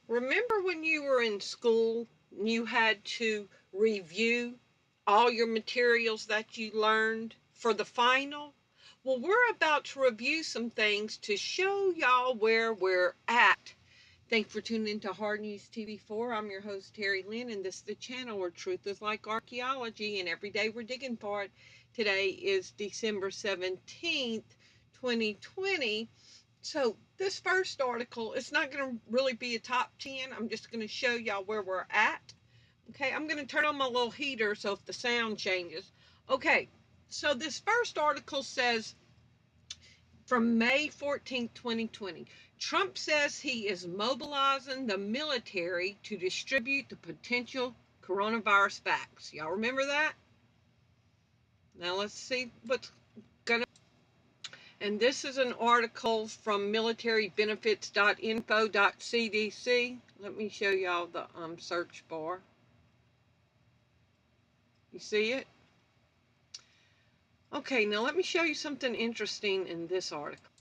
Remember when you were in school and you had to review all your materials that you learned for the final? Well, we're about to review some things to show y'all where we're at. Thanks for tuning in to HardNews TV4. I'm your host, Terry Lynn, and this is the channel where truth is like archaeology, and every day we're digging for it. Today is December 17th, 2020. So this first article, it's not going to really be a top 10. I'm just going to show y'all where we're at. Okay, I'm going to turn on my little heater so if the sound changes. Okay, so this first article says from May 14th, 2020, Trump says he is mobilizing the military to distribute the potential coronavirus vaccines. Y'all remember that? Now let's see what's going to. And this is an article from militarybenefits.info.cdc. Let me show y'all the search bar. You see it? Okay, now let me show you something interesting in this article.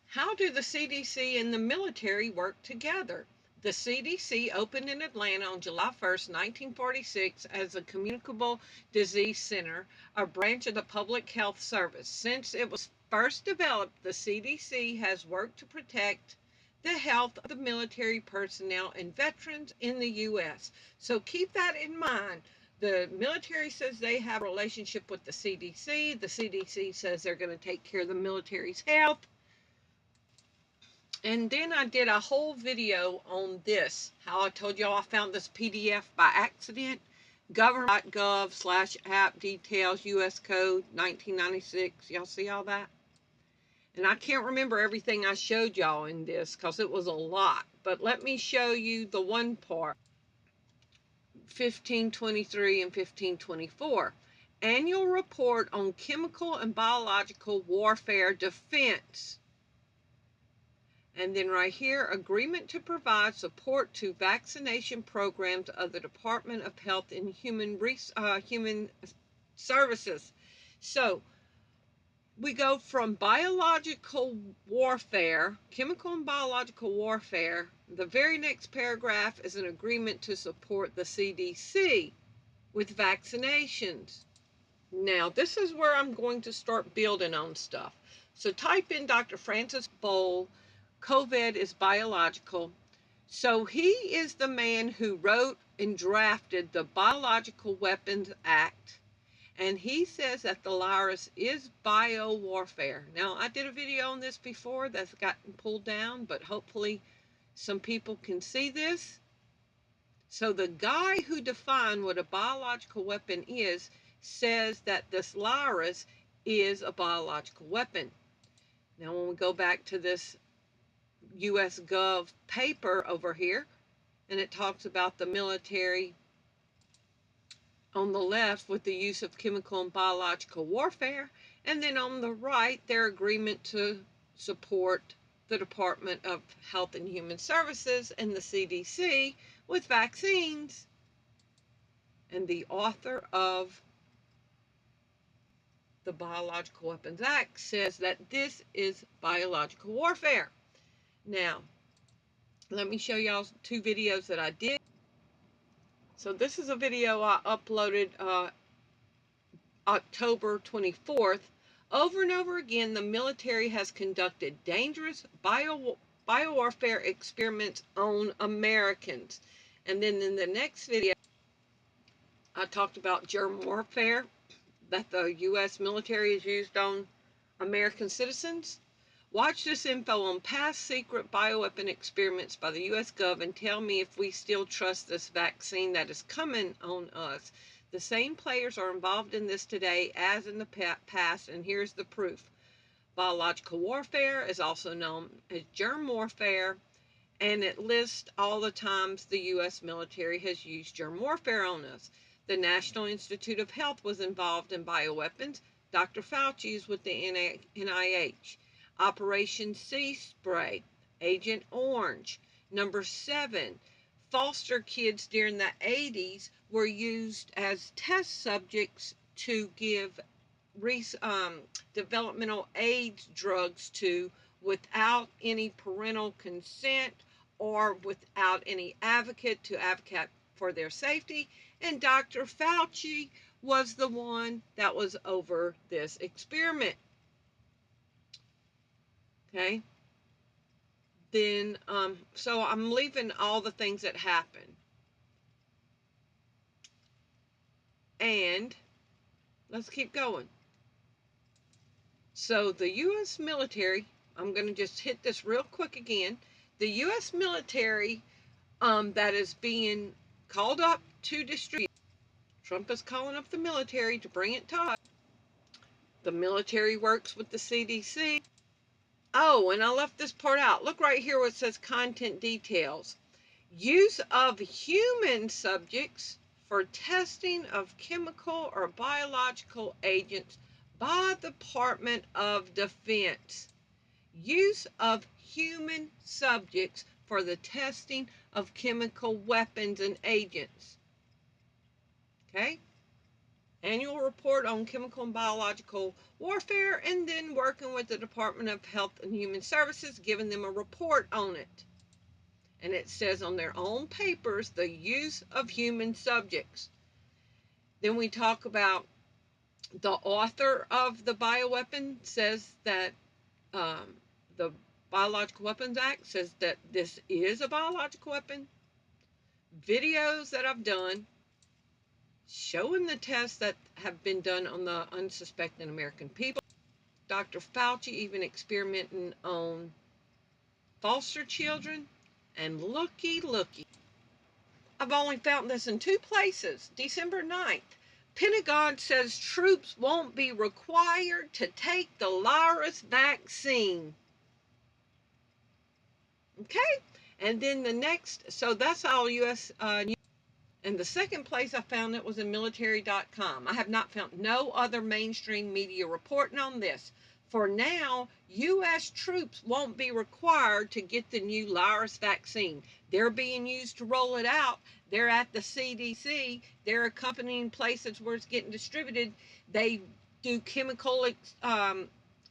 How do the CDC and the military work together? The CDC opened in Atlanta on July 1st, 1946 as a communicable disease center, a branch of the Public Health Service. Since it was first developed, the CDC has worked to protect the health of the military personnel and veterans in the U.S. So keep that in mind. The military says they have a relationship with the CDC. The CDC says they're going to take care of the military's health. And then I did a whole video on this, how I told y'all I found this PDF by accident. Government.gov/app details US code 1996. Y'all see all that? And I can't remember everything I showed y'all in this because it was a lot. But let me show you the one part. 1523 and 1524. Annual report on chemical and biological warfare defense. And then right here, agreement to provide support to vaccination programs of the Department of Health and Human Services. So we go from biological warfare, chemical and biological warfare. The very next paragraph is an agreement to support the CDC with vaccinations. Now, this is where I'm going to start building on stuff. So type in Dr. Francis Boyle. COVID is biological. So he is the man who wrote and drafted the Biological Weapons Act. And he says that the virus is biowarfare. Now, I did a video on this before that's gotten pulled down, but hopefully some people can see this. So the guy who defined what a biological weapon is says that this virus is a biological weapon. Now, when we go back to this UsG0V paper over here, and it talks about the military on the left with the use of chemical and biological warfare, and then on the right their agreement to support the Department of Health and Human Services and the CDC with vaccines. And the author of the Biological Weapons Act says that this is biological warfare. Now, let me show y'all two videos that I did. So this is a video I uploaded October 24th. Over and over again, the military has conducted dangerous biowarfare experiments on Americans. And then in the next video, I talked about germ warfare that the U.S. military has used on American citizens. Watch this info on past secret bioweapon experiments by the UsG0V and tell me if we still trust this vaccine that is coming on us. The same players are involved in this today as in the past, and here's the proof. Biological warfare is also known as germ warfare, and it lists all the times the U.S. military has used germ warfare on us. The National Institute of Health was involved in bioweapons. Dr. Fauci is with the NIH. Operation Sea Spray, Agent Orange. Number 7, foster kids during the 80s were used as test subjects to give developmental AIDS drugs to without any parental consent or without any advocate to advocate for their safety. And Dr. Fauci was the one that was over this experiment. Okay. Then, so I'm leaving all the things that happened. And let's keep going. So the U.S. military, I'm going to just hit this real quick again. The U.S. military that is being called up to distribute. Trump is calling up the military to bring it to us. The military works with the CDC. Oh, and I left this part out. Look right here where it says content details. Use of human subjects for testing of chemical or biological agents by the Department of Defense. Use of human subjects for the testing of chemical weapons and agents. Okay? Annual report on chemical and biological warfare, and then working with the Department of Health and Human Services, giving them a report on it. And it says on their own papers, the use of human subjects. Then we talk about the author of the bioweapon says that the Biological Weapons Act says that this is a biological weapon. Videos that I've done showing the tests that have been done on the unsuspecting American people. Dr. Fauci even experimenting on foster children. And looky. I've only found this in 2 places. December 9th. Pentagon says troops won't be required to take the virus vaccine. Okay? And then the next, so that's all U.S. News. And the second place I found it was in military.com. I have not found no other mainstream media reporting on this. For now, U.S. troops won't be required to get the new virus vaccine. They're being used to roll it out. They're at the CDC. They're accompanying places where it's getting distributed. They do chemical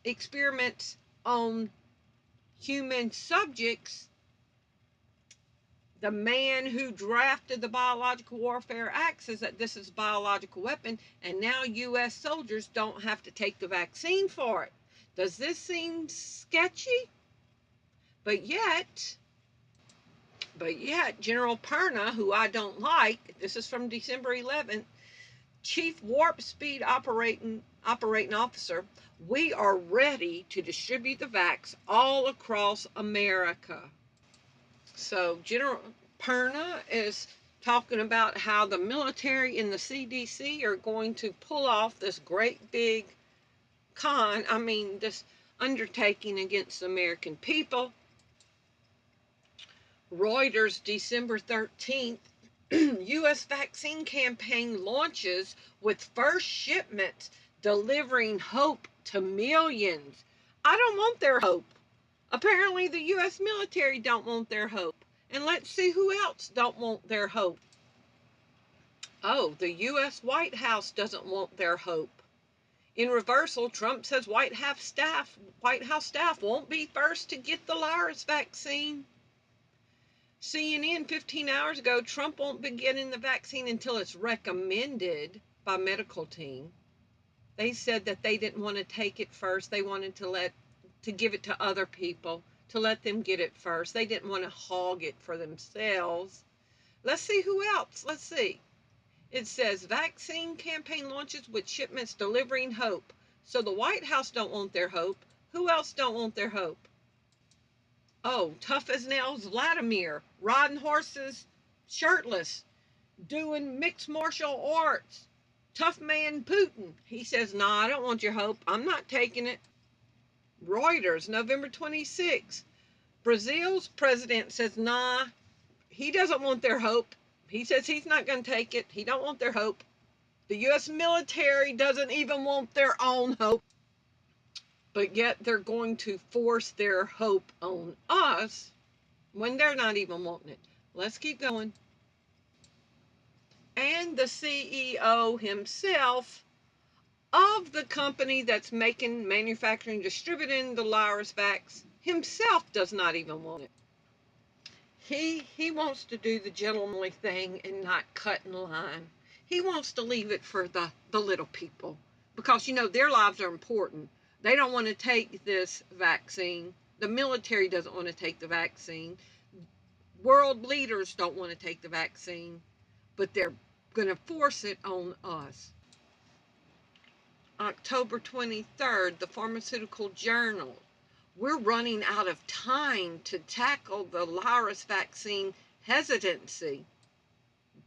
experiments on human subjects. The man who drafted the Biological Warfare Act says that this is a biological weapon, and now U.S. soldiers don't have to take the vaccine for it. Does this seem sketchy? But yet, General Perna, who I don't like, this is from December 11th, Chief Warp Speed Operating Officer, we are ready to distribute the VAXX all across America. So General Perna is talking about how the military and the CDC are going to pull off this great big this undertaking against the American people. Reuters, December 13th, U.S. vaccine campaign launches with first shipments delivering hope to millions. I don't want their hope. Apparently the U.S. military don't want their hope. And let's see who else don't want their hope. Oh, the U.S. White House doesn't want their hope. In reversal, Trump says White House staff won't be first to get the virus vaccine. CNN 15 hours ago, Trump won't be getting the vaccine until it's recommended by medical team. They said that they didn't want to take it first. They wanted to give it to other people, to let them get it first. They didn't want to hog it for themselves. Let's see who else. Let's see. It says vaccine campaign launches with shipments delivering hope. So the White House don't want their hope. Who else don't want their hope? Oh, tough as nails Vladimir, riding horses shirtless, doing mixed martial arts. Tough man Putin. He says, nah, I don't want your hope. I'm not taking it. Reuters, November 26. Brazil's president says, nah, he doesn't want their hope. He says he's not going to take it. He don't want their hope. The U.S. military doesn't even want their own hope. But yet they're going to force their hope on us when they're not even wanting it. Let's keep going. And the CEO himself of the company that's manufacturing, distributing the virus VAXX himself does not even want it. He wants to do the gentlemanly thing and not cut in line. He wants to leave it for the little people because, you know, their lives are important. They don't want to take this vaccine. The military doesn't want to take the vaccine. World leaders don't want to take the vaccine, but they're going to force it on us. October 23rd, the Pharmaceutical Journal. We're running out of time to tackle the virus vaccine hesitancy.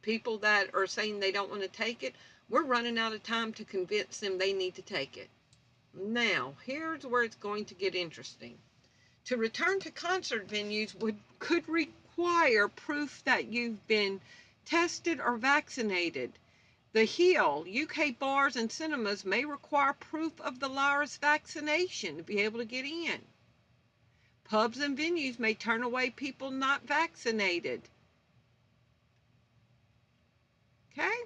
People that are saying they don't want to take it, we're running out of time to convince them they need to take it. Now, here's where it's going to get interesting. To return to concert venues could require proof that you've been tested or vaccinated. The Hill, UK bars and cinemas may require proof of the virus vaccination to be able to get in. Pubs and venues may turn away people not vaccinated. Okay?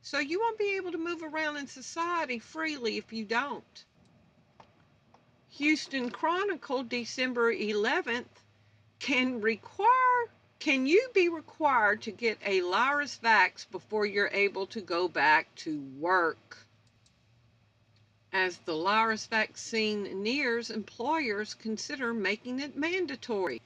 So you won't be able to move around in society freely if you don't. Houston Chronicle, December 11th, can you be required to get a virus vax before you're able to go back to work? As the virus vaccine nears, employers consider making it mandatory.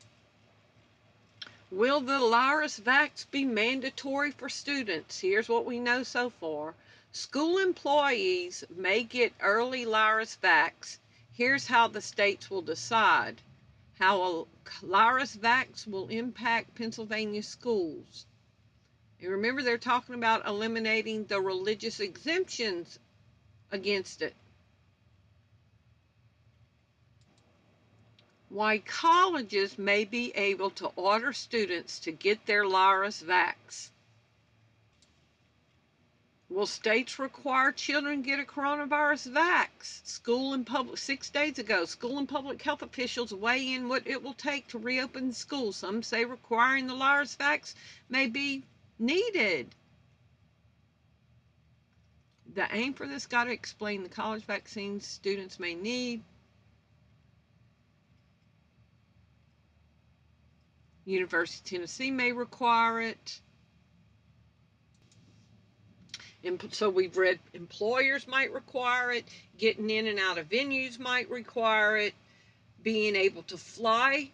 Will the virus vax be mandatory for students? Here's what we know so far. School employees may get early virus vax. Here's how the states will decide how a virus vax will impact Pennsylvania schools. And remember, they're talking about eliminating the religious exemptions against it. Why colleges may be able to order students to get their virus vax. Will states require children get a coronavirus vax? 6 days ago, school and public health officials weigh in what it will take to reopen schools. Some say requiring the virus vax may be needed. The aim for this got to explain the college vaccines students may need. University of Tennessee may require it. So we've read employers might require it, getting in and out of venues might require it, being able to fly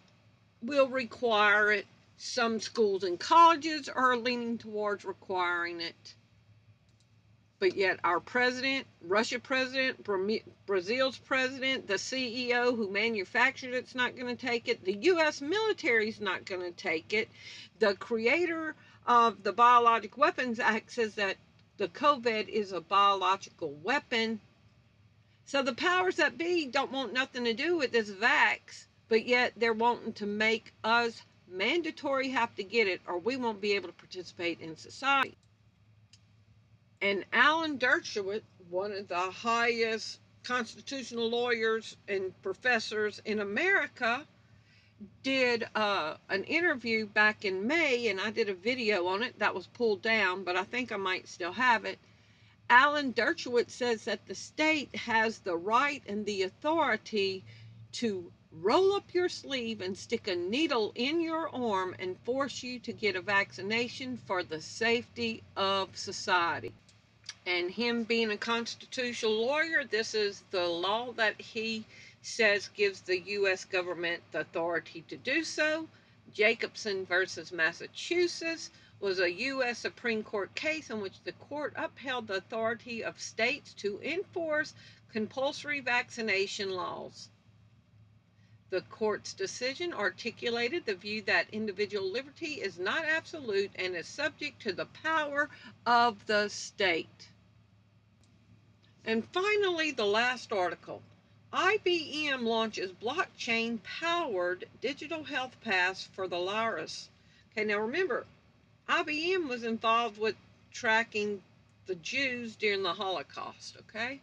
will require it. Some schools and colleges are leaning towards requiring it. But yet our president, Russia president, Brazil's president, the CEO who manufactured it's not going to take it. The U.S. military is not going to take it. The creator of the Biologic Weapons Act says that the COVID is a biological weapon. So the powers that be don't want nothing to do with this vax, but yet they're wanting to make us mandatory have to get it or we won't be able to participate in society. And Alan Dershowitz, one of the highest constitutional lawyers and professors in America, did an interview back in May, and I did a video on it that was pulled down, but I think I might still have it. Alan Dershowitz says that the state has the right and the authority to roll up your sleeve and stick a needle in your arm and force you to get a vaccination for the safety of society. And him being a constitutional lawyer, this is the law that he says gives the U.S. government the authority to do so. Jacobson versus Massachusetts was a U.S. Supreme Court case in which the court upheld the authority of states to enforce compulsory vaccination laws. The court's decision articulated the view that individual liberty is not absolute and is subject to the power of the state. And finally, the last article. IBM launches blockchain-powered digital health pass for the virus. Okay, now remember, IBM was involved with tracking the Jews during the Holocaust, okay?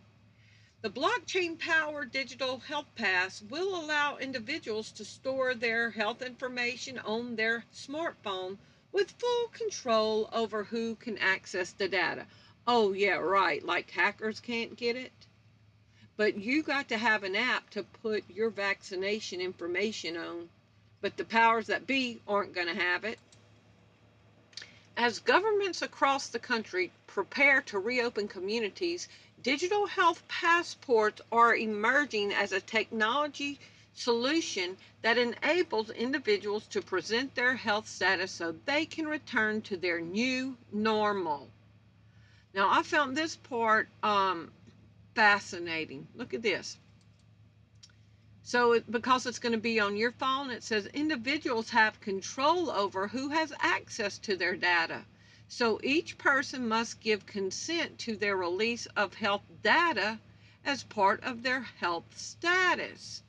The blockchain-powered digital health pass will allow individuals to store their health information on their smartphone with full control over who can access the data. Oh, yeah, right, like hackers can't get it. But you got to have an app to put your vaccination information on but the powers that be aren't going to have it. As governments across the country prepare to reopen communities, digital health passports are emerging as a technology solution that enables individuals to present their health status so they can return to their new normal. Now, I found this part fascinating. Look at this. So, because it's going to be on your phone, it says individuals have control over who has access to their data. So, each person must give consent to their release of health data as part of their health status.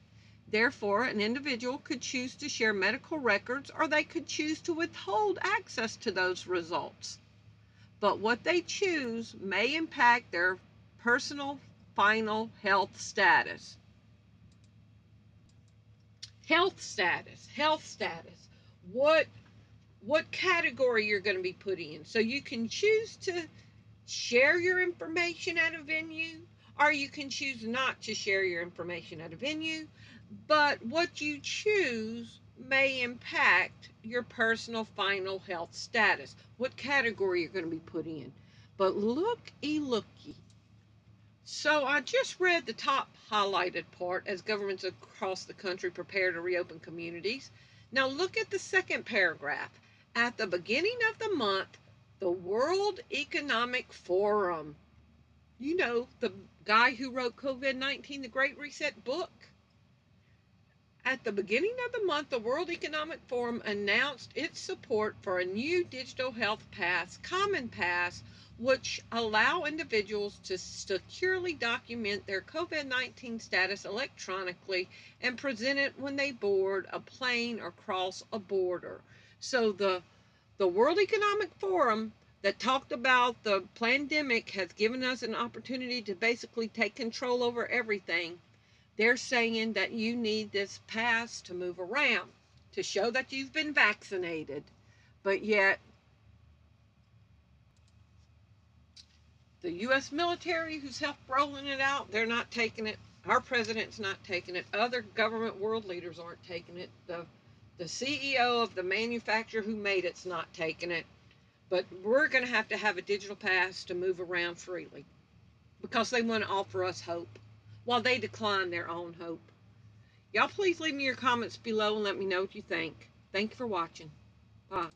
Therefore, an individual could choose to share medical records, or they could choose to withhold access to those results. But what they choose may impact their personal final health status. Health status. What category you're going to be put in. So you can choose to share your information at a venue, or you can choose not to share your information at a venue. But what you choose may impact your personal final health status, what category you're going to be put in. But looky. So I just read the top highlighted part as governments across the country prepare to reopen communities. Now look at the second paragraph. At the beginning of the month, the World Economic Forum, you know, the guy who wrote COVID-19, the Great Reset book. At the beginning of the month, the World Economic Forum announced its support for a new digital health pass, Common Pass, which allow individuals to securely document their COVID-19 status electronically and present it when they board a plane or cross a border. So the World Economic Forum that talked about the pandemic has given us an opportunity to basically take control over everything. They're saying that you need this pass to move around, to show that you've been vaccinated. But yet, the U.S. military, who's helped rolling it out, they're not taking it. Our president's not taking it. Other government world leaders aren't taking it. The CEO of the manufacturer who made it's not taking it. But we're going to have a digital pass to move around freely because they want to offer us hope while they decline their own hope. Y'all please leave me your comments below and let me know what you think. Thank you for watching. Bye.